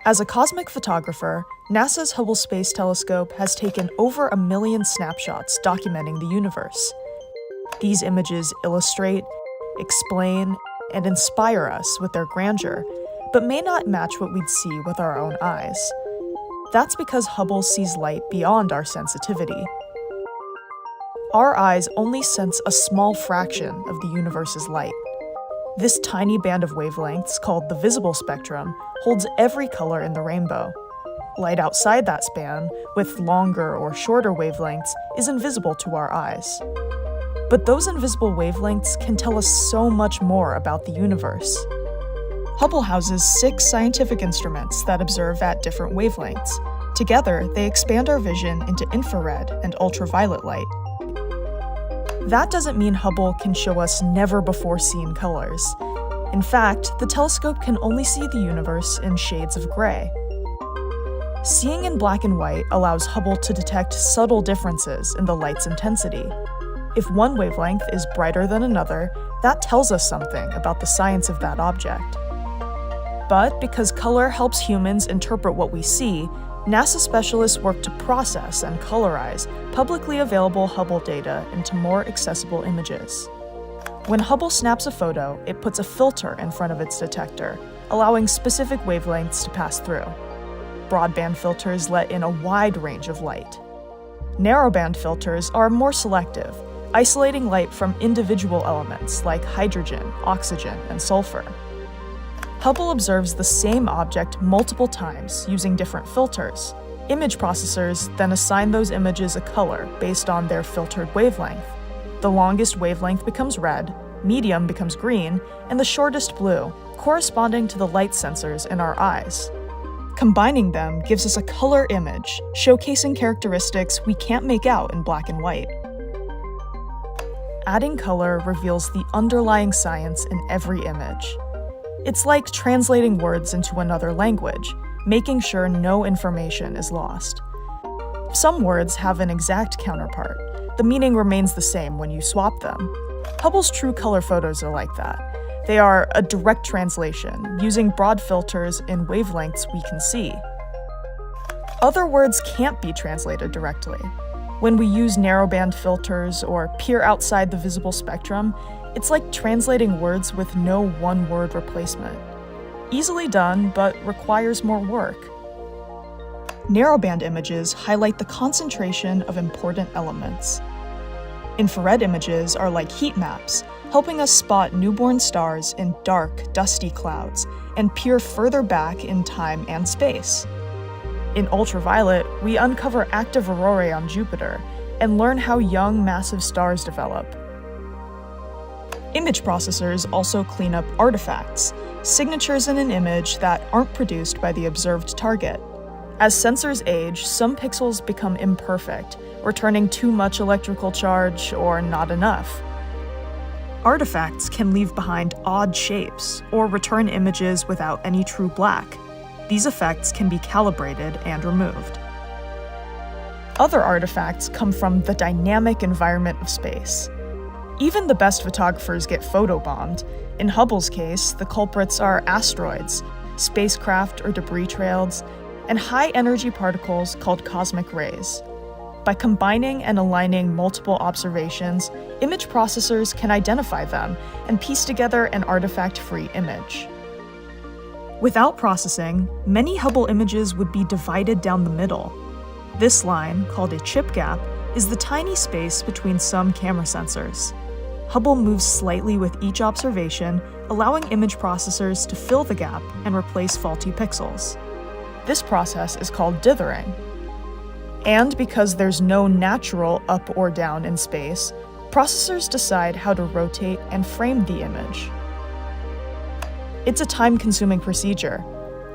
As a cosmic photographer, NASA's Hubble Space Telescope has taken over 1 million snapshots documenting the universe. These images illustrate, explain, and inspire us with their grandeur, but may not match what we'd see with our own eyes. That's because Hubble sees light beyond our sensitivity. Our eyes only sense a small fraction of the universe's light. This tiny band of wavelengths, called the visible spectrum, holds every color in the rainbow. Light outside that span, with longer or shorter wavelengths, is invisible to our eyes. But those invisible wavelengths can tell us so much more about the universe. Hubble houses 6 scientific instruments that observe at different wavelengths. Together, they expand our vision into infrared and ultraviolet light. That doesn't mean Hubble can show us never-before-seen colors. In fact, the telescope can only see the universe in shades of gray. Seeing in black and white allows Hubble to detect subtle differences in the light's intensity. If one wavelength is brighter than another, that tells us something about the science of that object. But because color helps humans interpret what we see, NASA specialists work to process and colorize publicly available Hubble data into more accessible images. When Hubble snaps a photo, it puts a filter in front of its detector, allowing specific wavelengths to pass through. Broadband filters let in a wide range of light. Narrowband filters are more selective, isolating light from individual elements like hydrogen, oxygen, and sulfur. Hubble observes the same object multiple times using different filters. Image processors then assign those images a color based on their filtered wavelength. The longest wavelength becomes red, medium becomes green, and the shortest blue, corresponding to the light sensors in our eyes. Combining them gives us a color image, showcasing characteristics we can't make out in black and white. Adding color reveals the underlying science in every image. It's like translating words into another language, making sure no information is lost. Some words have an exact counterpart. The meaning remains the same when you swap them. Hubble's true color photos are like that. They are a direct translation, using broad filters in wavelengths we can see. Other words can't be translated directly. When we use narrowband filters or peer outside the visible spectrum, it's like translating words with no one-word replacement. Easily done, but requires more work. Narrowband images highlight the concentration of important elements. Infrared images are like heat maps, helping us spot newborn stars in dark, dusty clouds and peer further back in time and space. In ultraviolet, we uncover active aurorae on Jupiter and learn how young, massive stars develop. Image processors also clean up artifacts, signatures in an image that aren't produced by the observed target. As sensors age, some pixels become imperfect, returning too much electrical charge or not enough. Artifacts can leave behind odd shapes or return images without any true black. These effects can be calibrated and removed. Other artifacts come from the dynamic environment of space. Even the best photographers get photobombed. In Hubble's case, the culprits are asteroids, spacecraft or debris trails, and high-energy particles called cosmic rays. By combining and aligning multiple observations, image processors can identify them and piece together an artifact-free image. Without processing, many Hubble images would be divided down the middle. This line, called a chip gap, is the tiny space between some camera sensors. Hubble moves slightly with each observation, allowing image processors to fill the gap and replace faulty pixels. This process is called dithering. And because there's no natural up or down in space, processors decide how to rotate and frame the image. It's a time-consuming procedure.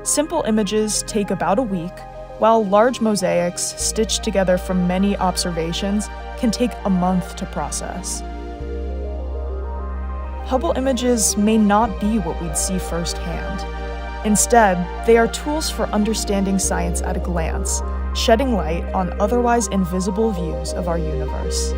Simple images take about a week, while large mosaics, stitched together from many observations, can take a month to process. Hubble images may not be what we'd see firsthand. Instead, they are tools for understanding science at a glance, shedding light on otherwise invisible views of our universe.